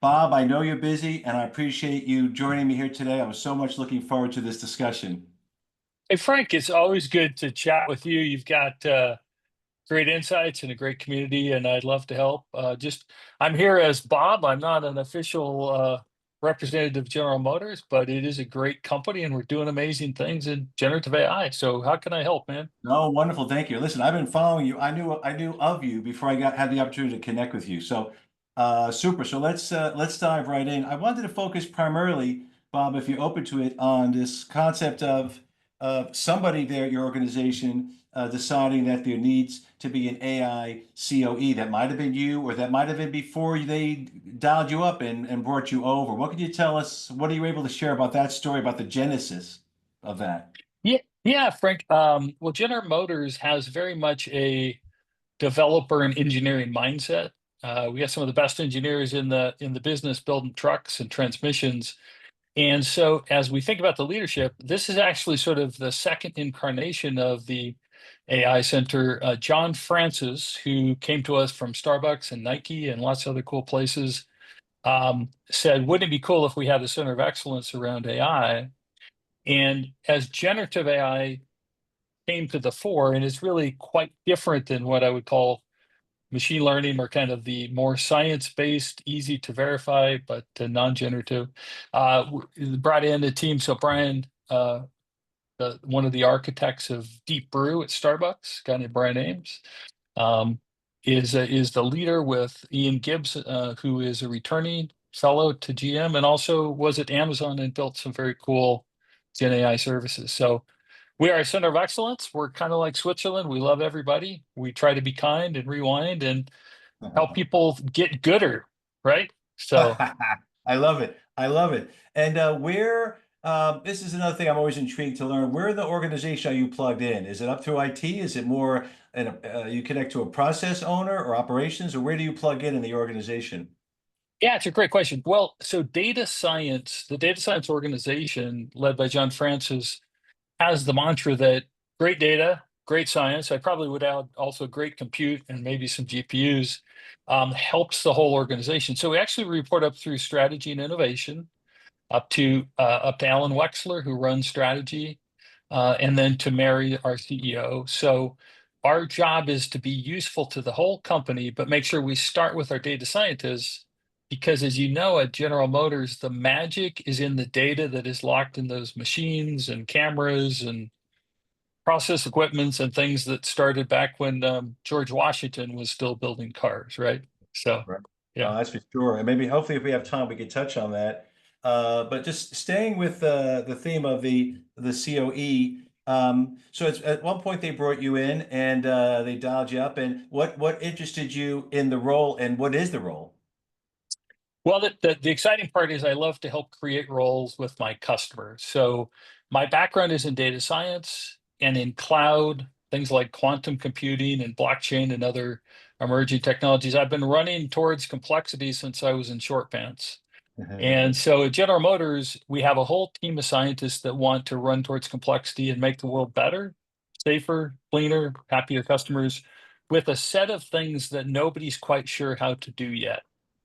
Bob, I know you're busy and I appreciate you joining me here today. I was so much looking forward to this discussion. Hey, Frank, it's always good to chat with you. You've got great insights and a great community, and I'd love to help. I'm here as Bob. I'm not an official representative of General Motors, but it is a great company, and we're doing amazing things in generative AI. So, how can I help, man? No, wonderful. Thank you. Listen, I've been following you. I knew of you before I had the opportunity to connect with you. So, super. So let's dive right in. I wanted to focus primarily, Bob, if you're open to it, on this concept of somebody there at your organization deciding that there needs to be an AI COE. That might have been you, or that might have been before they dialed you up and brought you over. What could you tell us? What are you able to share about that story, about the genesis of that? Yeah, Frank. Well, General Motors has very much a developer and engineering mindset. We have some of the best engineers in the business building trucks and transmissions. And so, as we think about the leadership, this is actually sort of the second incarnation of the AI Center. John Francis, who came to us from Starbucks and Nike and lots of other cool places, said, "Wouldn't it be cool if we had a center of excellence around AI?" And as generative AI came to the fore, and it's really quite different than what I would call machine learning or kind of the more science-based, easy to verify, but non-generative. Brought in a team. So Brian, one of the architects of Deep Brew at Starbucks, a guy named Brian Ames, um, is the leader with Ian Gibbs, who is a returning fellow to GM and also was at Amazon and built some very cool Gen AI services. So we are a center of excellence. We're kind of like Switzerland. We love everybody. We try to be kind and rewind and help people get gooder, right? So, I love it. I love it. And this is another thing I'm always intrigued to learn. Where in the organization are you plugged in? Is it up through IT? Is it more, you connect to a process owner or operations, or where do you plug in the organization? yeah, it's a great question. Well, so the data science organization led by John Francis has the mantra that great data, great science, I probably would add also great compute and maybe some GPUs, helps the whole organization. So we actually report up through strategy and innovation, up to Alan Wexler, who runs strategy, and then to Mary, our CEO. So our job is to be useful to the whole company, but make sure we start with our data scientists, because as you know, at General Motors, the magic is in the data that is locked in those machines and cameras and process equipments and things that started back when George Washington was still building cars, right? So, Right. yeah. That's for sure. And maybe hopefully if we have time, we could touch on that. But just staying with the theme of the COE. So at one point they brought you in and they dialed you up. And what interested you in the role, and what is the role? Well, the exciting part is I love to help create roles with my customers. So my background is in data science and in cloud, things like quantum computing and blockchain and other emerging technologies. I've been running towards complexity since I was in short pants. And so at General Motors, we have a whole team of scientists that want to run towards complexity and make the world better, safer, cleaner, happier customers with a set of things that nobody's quite sure how to do yet,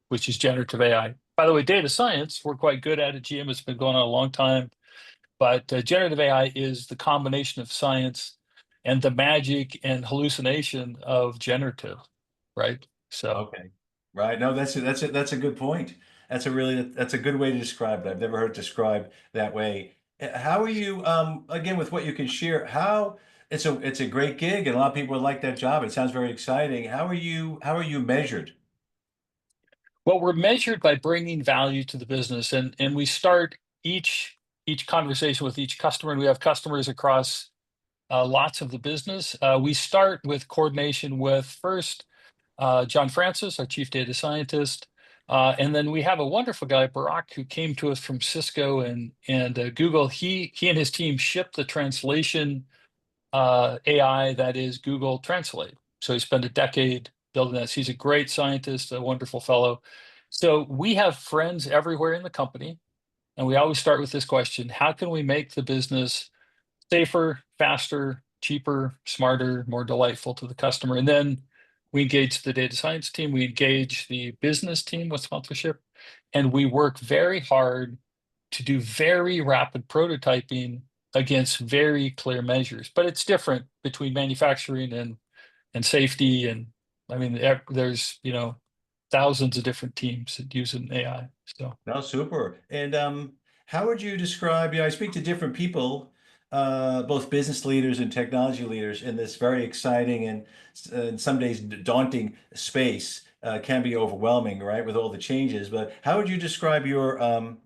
which is generative AI. By the way, data science, we're quite good at GM. It's been going on a long time, but generative AI is the combination of science and the magic and hallucination of generative, right? So. Okay. Right. No, that's a good point. That's a good way to describe it. I've never heard it described that way. How are you, again, with what you can share, how it's a great gig and a lot of people would like that job. It sounds very exciting. How are you measured? Well, we're measured by bringing value to the business, and we start each conversation with each customer, and we have customers across lots of the business. We start with coordination with first John Francis, our chief data scientist, and then we have a wonderful guy, Barak, who came to us from Cisco and Google. He and his team shipped the translation AI that is Google Translate. So he spent a decade building this. He's a great scientist, a wonderful fellow. So we have friends everywhere in the company, and we always start with this question: how can we make the business safer, faster, cheaper, smarter, more delightful to the customer? And then We engage the data science team, we engage the business team with sponsorship, and we work very hard to do very rapid prototyping against very clear measures. But it's different between manufacturing and safety, and I mean, there's thousands of different teams that use an AI. So. No, super. And how would you describe, I speak to different people, both business leaders and technology leaders in this very exciting and some days daunting space, can be overwhelming, right, with all the changes. But how would you describe your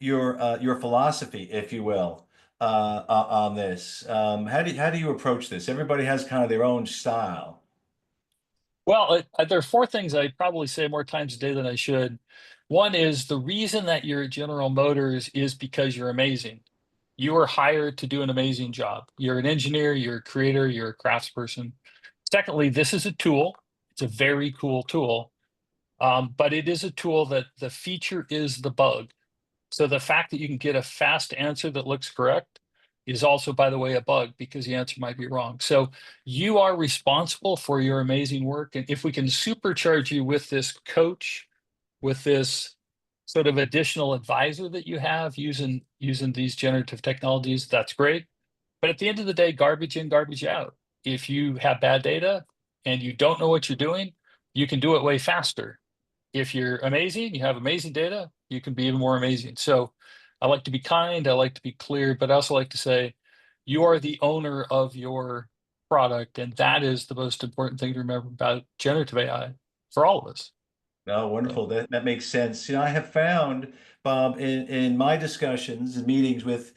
philosophy, if you will, on this? How do you approach this? Everybody has kind of their own style. Well, there are four things I probably say more times a day than I should. One is the reason that you're at General Motors is because you're amazing. You are hired to do an amazing job. You're an engineer, you're a creator, you're a craftsperson. Secondly, this is a tool. It's a very cool tool, but it is a tool that the feature is the bug. So the fact that you can get a fast answer that looks correct is also, by the way, a bug because the answer might be wrong. So you are responsible for your amazing work. And if we can supercharge you with this coach, with this sort of additional advisor that you have using these generative technologies, that's great. But at the end of the day, garbage in, garbage out. If you have bad data and you don't know what you're doing, you can do it way faster. If you're amazing, you have amazing data, you can be even more amazing. So I like to be kind, I like to be clear, but I also like to say you are the owner of your product. And that is the most important thing to remember about generative AI for all of us. No, So. wonderful. That makes sense. I have found, Bob, in my discussions and meetings with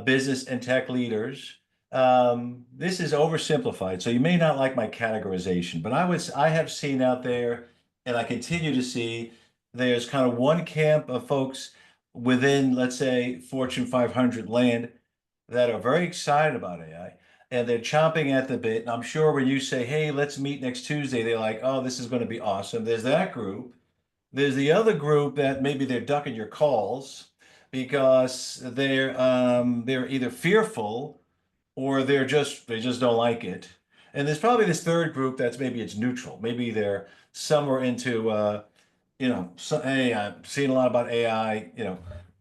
business and tech leaders, this is oversimplified. So you may not like my categorization, but I have seen out there, and I continue to see, there's kind of one camp of folks within, let's say, Fortune 500 land that are very excited about AI and they're chomping at the bit. And I'm sure when you say, hey, let's meet next Tuesday, they're like, oh, this is going to be awesome. There's that group. There's the other group that maybe they're ducking your calls because they're either fearful or they just don't like it. And there's probably this third group that's maybe it's neutral. Maybe they're somewhere into so, hey, I've seen a lot about AI.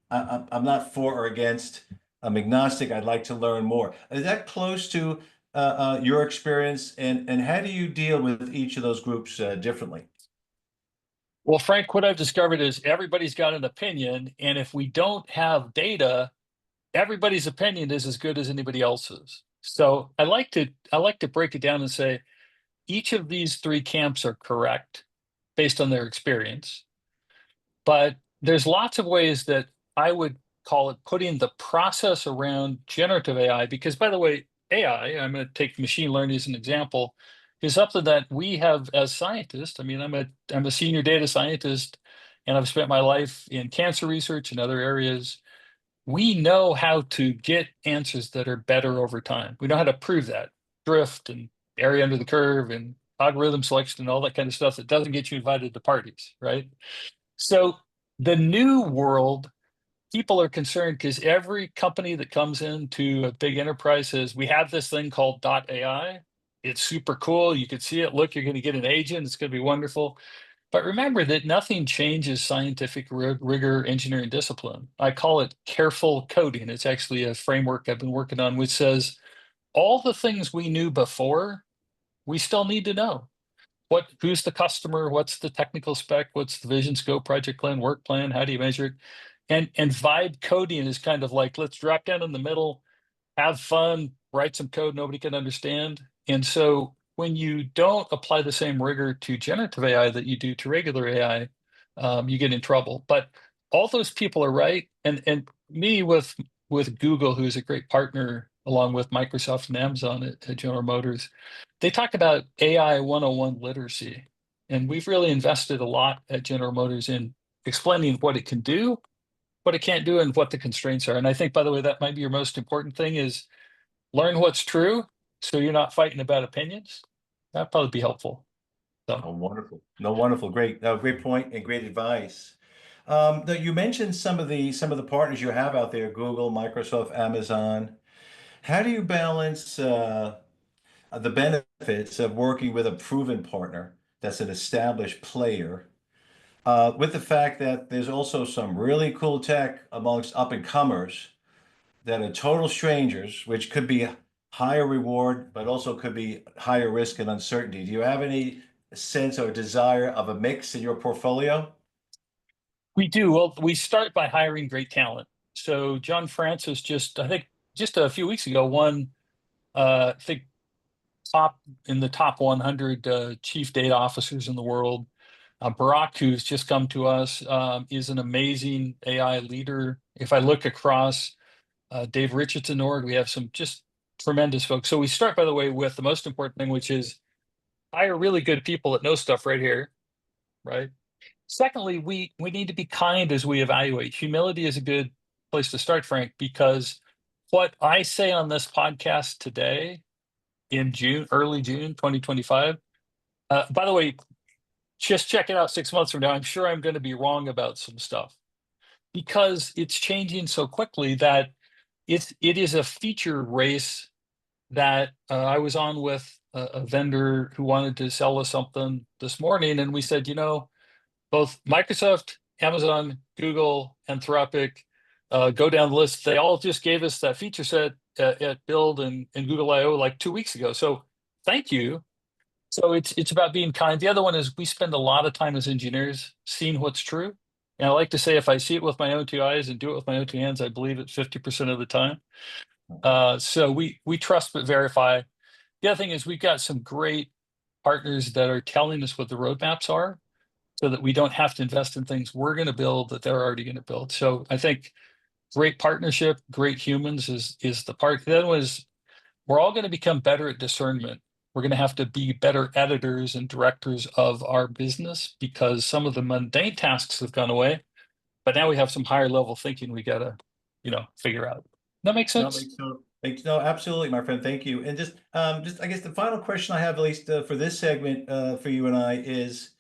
I'm not for or against. I'm agnostic. I'd like to learn more. Is that close to your experience? And how do you deal with each of those groups differently? Well, Frank, what I've discovered is everybody's got an opinion, and if we don't have data, everybody's opinion is as good as anybody else's. So I like to break it down and say each of these three camps are correct based on their experience. But there's lots of ways that I would call it putting the process around generative AI, because by the way, AI, I'm going to take machine learning as an example, is something that we have as scientists. I mean, I'm a senior data scientist and I've spent my life in cancer research and other areas. We know how to get answers that are better over time. We know how to prove that drift and area under the curve and algorithm selection and all that kind of stuff that doesn't get you invited to parties, right? So the new world, people are concerned because every company that comes into a big enterprise says, we have this thing called AI. It's super cool. You can see it. Look, you're going to get an agent. It's going to be wonderful. But remember that nothing changes scientific rigor, engineering discipline. I call it careful coding. It's actually a framework I've been working on, which says all the things we knew before, we still need to know who's the customer, what's the technical spec, what's the vision, scope, project plan, work plan, how do you measure it? And vibe coding is kind of like, let's drop down in the middle, have fun, write some code nobody can understand. And so when you don't apply the same rigor to generative AI that you do to regular AI, you get in trouble. But all those people are right. And me with Google, who's a great partner along with Microsoft and Amazon at General Motors, they talk about AI 101 literacy. And we've really invested a lot at General Motors in explaining what it can do, what it can't do, and what the constraints are. And I think, by the way, that might be your most important thing is learn what's true so you're not fighting about opinions. That'd probably be helpful. So. Oh, wonderful. No, wonderful. Great. Great point and great advice. Now you mentioned some of the partners you have out there, Google, Microsoft, Amazon. How do you balance the benefits of working with a proven partner that's an established player, with the fact that there's also some really cool tech amongst up and comers that are total strangers, which could be higher reward, but also could be higher risk and uncertainty. Do you have any sense or desire of a mix in your portfolio? We do. Well, we start by hiring great talent. So John Francis I think, just a few weeks ago, won, I think, top in the top 100 chief data officers in the world. Barack, who's just come to us, is an amazing AI leader. If I look across Dave Richardson org, we have some just tremendous folks. So we start, by the way, with the most important thing, which is hire really good people that know stuff right here, right? Secondly, we need to be kind as we evaluate. Humility is a good place to start, Frank, because what I say on this podcast today in June, early June 2025, by the way, just check it out 6 months from now. I'm sure I'm going to be wrong about some stuff because it's changing so quickly that it is a feature race that I was on with a vendor who wanted to sell us something this morning, and we said, both Microsoft, Amazon, Google, Anthropic, go down the list. They all just gave us that feature set at Build and Google I/O like 2 weeks ago. So thank you. So it's about being kind. The other one is we spend a lot of time as engineers seeing what's true. And I like to say if I see it with my own two eyes and do it with my own two hands, I believe it 50% of the time. So we trust but verify. The other thing is we've got some great partners that are telling us what the roadmaps are so that we don't have to invest in things we're going to build that they're already going to build. So I think great partnership, great humans is the part. Then was we're all going to become better at discernment. We're going to have to be better editors and directors of our business because some of the mundane tasks have gone away, but now we have some higher level thinking we got to, figure out. That makes No, sense? no, absolutely, my friend. Thank you. And just I guess the final question I have, at least for this segment, for you and I, is,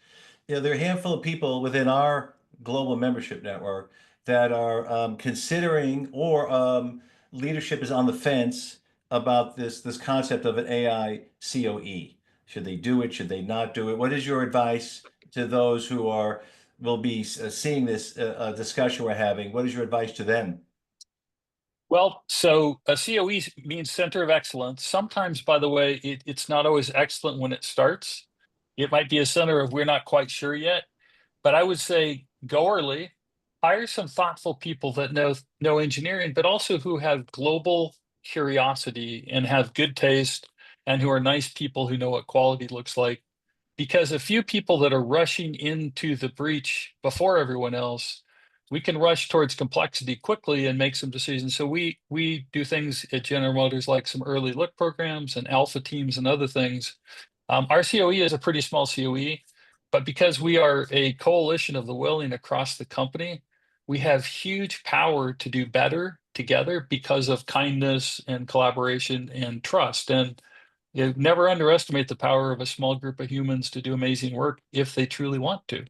there are a handful of people within our global membership network that are considering, or leadership is on the fence about this concept of an AI COE. Should they do it? Should they not do it? What is your advice to those who will be seeing this discussion we're having? What is your advice to them? Well, so a COE means Center of Excellence. Sometimes, by the way, it's not always excellent when it starts. It might be a center of we're not quite sure yet. But I would say go early, hire some thoughtful people that know engineering, but also who have global curiosity and have good taste and who are nice people who know what quality looks like. Because a few people that are rushing into the breach before everyone else, we can rush towards complexity quickly and make some decisions. So we do things at General Motors like some early look programs and alpha teams and other things. Our COE is a pretty small COE, but because we are a coalition of the willing across the company, we have huge power to do better together because of kindness and collaboration and trust. And you never underestimate the power of a small group of humans to do amazing work if they truly want to.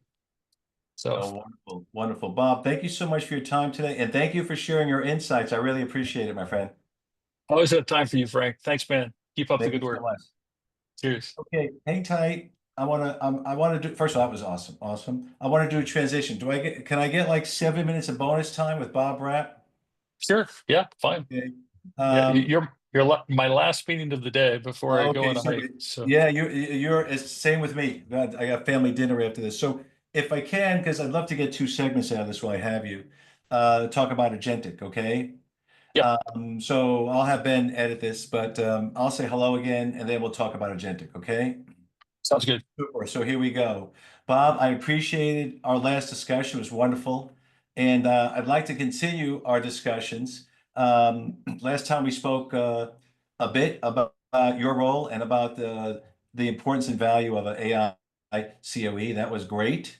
So Oh, wonderful, wonderful. Bob, thank you so much for your time today, and thank you for sharing your insights. I really appreciate it, my friend. always have time for you, Frank. Thanks, man. Keep up the Thank good you so work. much. Cheers. Okay, hang tight. I want to do, first of all, that was awesome, awesome. I want to do a transition. Can I get like 7 minutes of bonus time with Bob Rapp? Sure. Yeah, fine. Okay. Yeah, Um, my last meeting of the day before I go okay, on a super. hike. So Yeah, it's the same with me. I got family dinner after this. So if I can, because I'd love to get two segments out of this while I have you, talk about agentic, okay? yeah, So I'll have Ben edit this, but I'll say hello again, and then we'll talk about agentic, okay? sounds good. Sure. So here we go. Bob, I appreciated our last discussion. It was wonderful. And I'd like to continue our discussions. Last time we spoke a bit about your role and about the importance and value of an AI COE. That was great.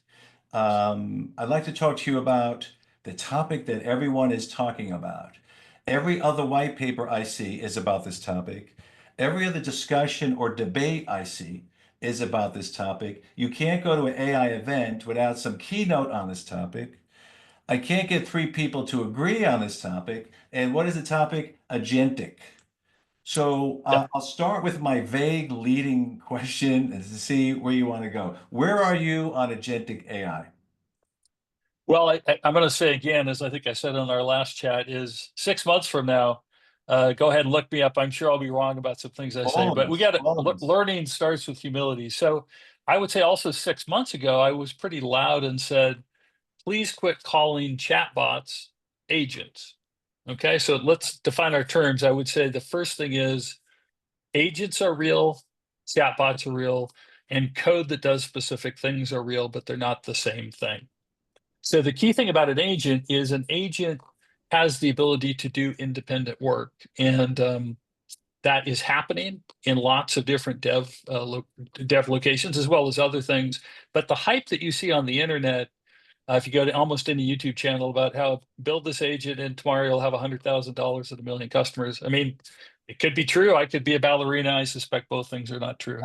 I'd like to talk to you about the topic that everyone is talking about. Every other white paper I see is about this topic. Every other discussion or debate I see is about this topic. You can't go to an AI event without some keynote on this topic. I can't get three people to agree on this topic. And what is the topic? Agentic. So Yeah. I'll start with my vague leading question and to see where you want to go. Where are you on agentic AI? Well, I'm going to say again, as I think I said on our last chat, is 6 months from now, go ahead and look me up. I'm sure I'll be wrong about some things I say, All of but we us, got to all of us. learning starts with humility. So I would say also 6 months ago, I was pretty loud and said, please quit calling chatbots agents. Okay, so let's define our terms. I would say the first thing is agents are real, chatbots are real, and code that does specific things are real, but they're not the same thing. So the key thing about an agent is an agent has the ability to do independent work, and that is happening in lots of different dev locations as well as other things. But the hype that you see on the internet, if you go to almost any YouTube channel about how build this agent and tomorrow you'll have $100,000 and 1 million customers. I mean, it could be true. I could be a ballerina. I suspect both things are not true.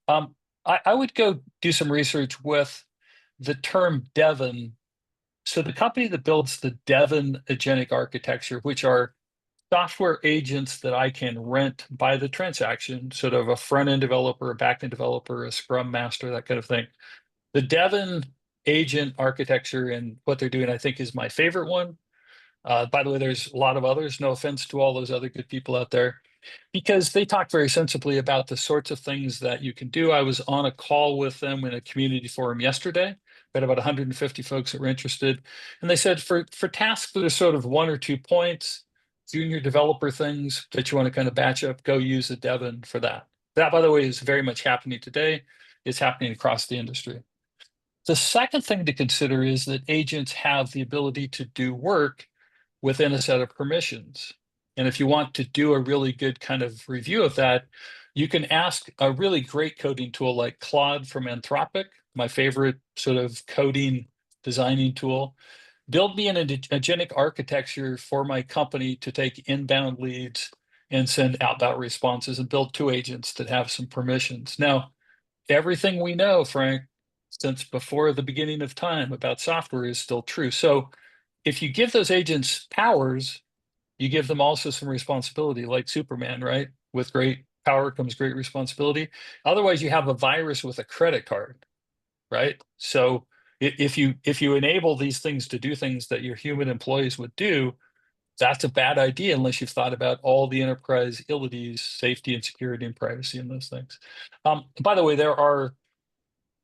Um, I would go do some research with the term Devon. So the company that builds the Devon agentic architecture, which are software agents that I can rent by the transaction, sort of a front end developer, a back end developer, a scrum master, that kind of thing. The Devon agent architecture and what they're doing, I think, is my favorite one. By the way, there's a lot of others. No offense to all those other good people out there, because they talk very sensibly about the sorts of things that you can do. I was on a call with them in a community forum yesterday. We had about 150 folks that were interested, and they said for tasks that are sort of 1 or 2 points, junior developer things that you want to kind of batch up, go use a Devon for that. That, by the way, is very much happening today. It's happening across the industry. The second thing to consider is that agents have the ability to do work within a set of permissions. And if you want to do a really good kind of review of that, you can ask a really great coding tool like Claude from Anthropic, my favorite sort of coding designing tool. Build me an agentic architecture for my company to take inbound leads and send outbound responses and build two agents that have some permissions. Now, everything we know, Frank, since before the beginning of time about software is still true. So if you give those agents powers, you give them also some responsibility, like Superman, right? With great power comes great responsibility. Otherwise, you have a virus with a credit card, right? So if you enable these things to do things that your human employees would do, that's a bad idea unless you've thought about all the enterprise illities, safety and security and privacy and those things. By the way, there are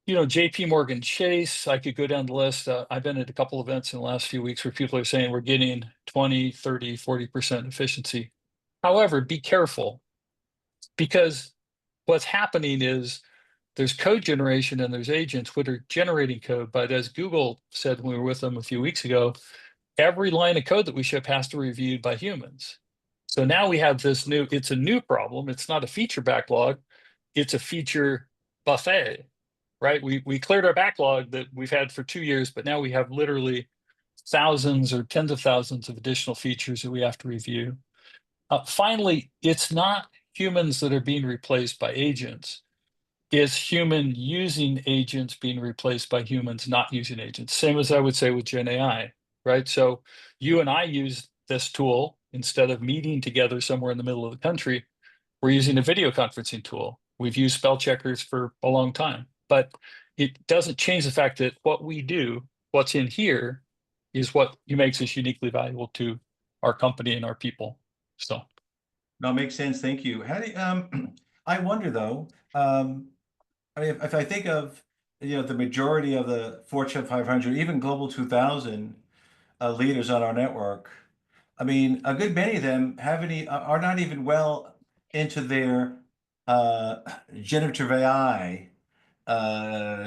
JP Morgan Chase, I could go down the list. I've been at a couple events in the last few weeks where people are saying we're getting 20, 30, 40% efficiency. However, be careful, because what's happening is there's code generation and there's agents which are generating code. But as Google said when we were with them a few weeks ago, every line of code that we ship has to be reviewed by humans. So now we have it's a new problem. It's not a feature backlog, it's a feature buffet, right? We cleared our backlog that we've had for 2 years, but now we have literally thousands or tens of thousands of additional features that we have to review. Finally, it's not humans that are being replaced by agents. It's human using agents being replaced by humans not using agents. Same as I would say with Gen AI, right? So you and I use this tool instead of meeting together somewhere in the middle of the country. We're using a video conferencing tool. We've used spell checkers for a long time, but it doesn't change the fact that what we do, what's in here, is what makes us uniquely valuable to our company and our people. So, No, makes sense. Thank you. How do you, I wonder though, I mean, if I think of, the majority of the Fortune 500, even Global 2000 leaders on our network, I mean, a good many of them are not even well into their uh, generative AI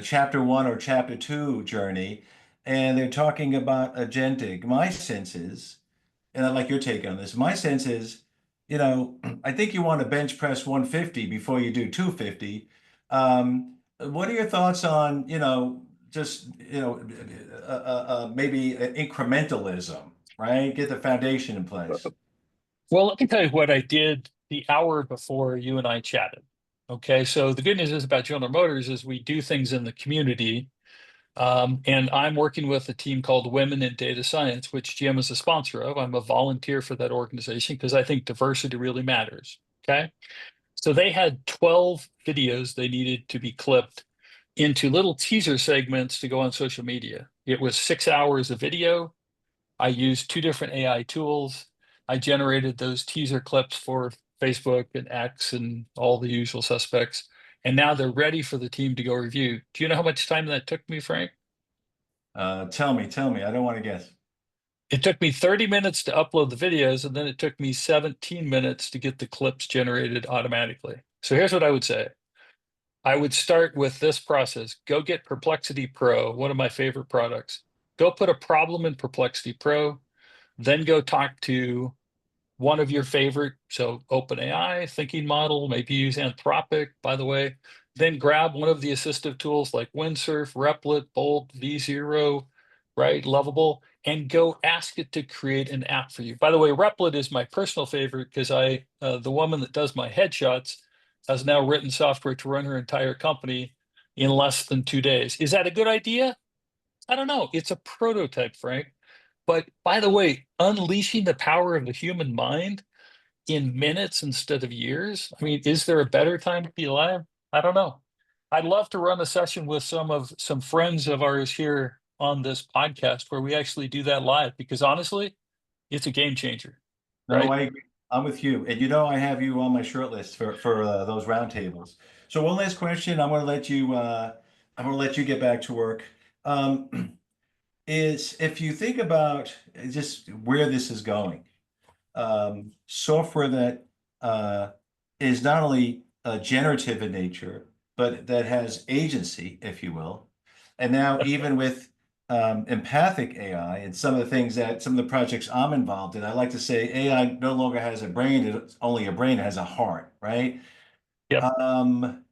chapter one or chapter two journey, and they're talking about agentic. My sense is, and I'd like your take on this. My sense is, I think you want to bench press 150 before you do 250. What are your thoughts on, just, maybe incrementalism, right? Get the foundation in place. well, let me tell you what I did the hour before you and I chatted. Okay, so the good news is about General Motors is we do things in the community. And I'm working with a team called Women in Data Science, which GM is a sponsor of. I'm a volunteer for that organization because I think diversity really matters. Okay. So they had 12 videos they needed to be clipped into little teaser segments to go on social media. It was 6 hours of video. I used two different AI tools. I generated those teaser clips for Facebook and X and all the usual suspects. And now they're ready for the team to go review. Do you know how much time that took me, Frank? Tell me. I don't want to guess. It took me 30 minutes to upload the videos, and then it took me 17 minutes to get the clips generated automatically. So here's what I would say. I would start with this process. Go get Perplexity Pro, one of my favorite products. Go put a problem in Perplexity Pro, then go talk to one of your favorite, so OpenAI, thinking model, maybe use Anthropic, by the way. Then grab one of the assistive tools like Windsurf, Replit, Bolt, V0, right, Lovable, and go ask it to create an app for you. By the way, Replit is my personal favorite because the woman that does my headshots has now written software to run her entire company in less than 2 days. Is that a good idea? I don't know. It's a prototype, Frank. But by the way, unleashing the power of the human mind in minutes instead of years. I mean, is there a better time to be alive? I don't know. I'd love to run a session with some friends of ours here on this podcast where we actually do that live because honestly, it's a game changer, No, right? I agree. I'm with you. And you know, I have you on my short list for those roundtables. So one last question. I'm going to let you get back to work. Um, is if you think about just where this is going, software that is not only generative in nature, but that has agency, if you will. And now, even with empathic AI and some of the projects I'm involved in, I like to say AI no longer has a brain, it's only a brain, it has a heart, right? Yep. Um,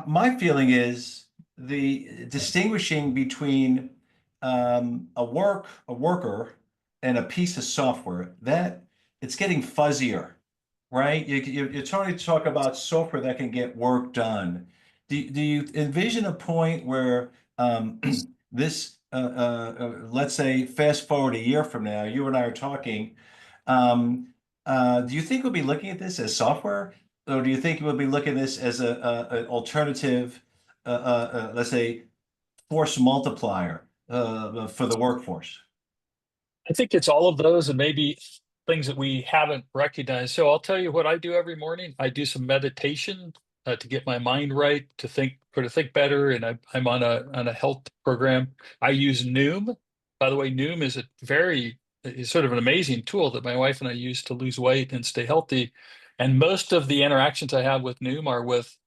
my feeling is the distinguishing between a worker and a piece of software that it's getting fuzzier, right? You're trying to talk about software that can get work done. Do you envision a point where this, let's say, fast forward a year from now, you and I are talking. Um, do you think we'll be looking at this as software, or do you think we'll be looking at this as an alternative, let's say, force multiplier for the workforce? I think it's all of those and maybe things that we haven't recognized. So I'll tell you what I do every morning. I do some meditation to get my mind right, to think better. And I'm on a health program. I use Noom. By the way, Noom is sort of an amazing tool that my wife and I use to lose weight and stay healthy. And most of the interactions I have with Noom are with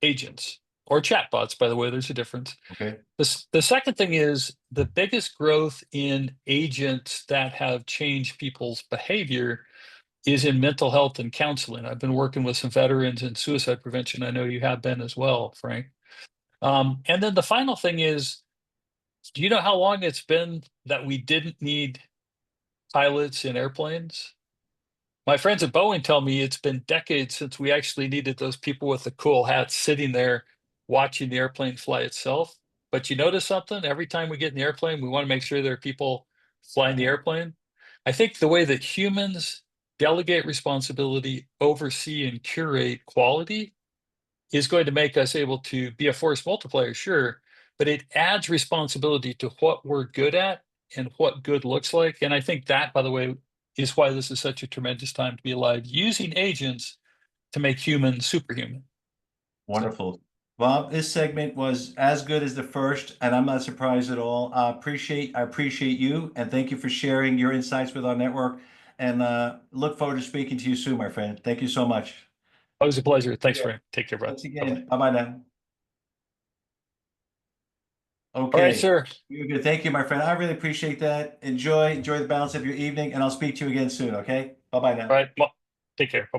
agents or chatbots. By the way, there's a difference. Okay. The second thing is the biggest growth in agents that have changed people's behavior is in mental health and counseling. I've been working with some veterans in suicide prevention. I know you have been as well, Frank. And then the final thing is, do you know how long it's been that we didn't need pilots in airplanes? My friends at Boeing tell me it's been decades since we actually needed those people with the cool hats sitting there watching the airplane fly itself. But you notice something? Every time we get in the airplane, we want to make sure there are people flying the airplane. I think the way that humans delegate responsibility, oversee, and curate quality is going to make us able to be a force multiplier, sure, but it adds responsibility to what we're good at and what good looks like. And I think that, by the way, is why this is such a tremendous time to be alive, using agents to make humans superhuman. So Wonderful. Bob, this segment was as good as the first, and I'm not surprised at all. I appreciate you, and thank you for sharing your insights with our network. And look forward to speaking to you soon, my friend. Thank you so much. always a pleasure. Thanks, Yeah. Frank. Take care, bud. Thanks Bye-bye. again. Bye bye now. All right, Okay. sir. You're good. Thank you, my friend. I really appreciate that. Enjoy the balance of your evening, and I'll speak to you again soon. Okay. Bye bye All now. right. Well, take care. Bye-bye.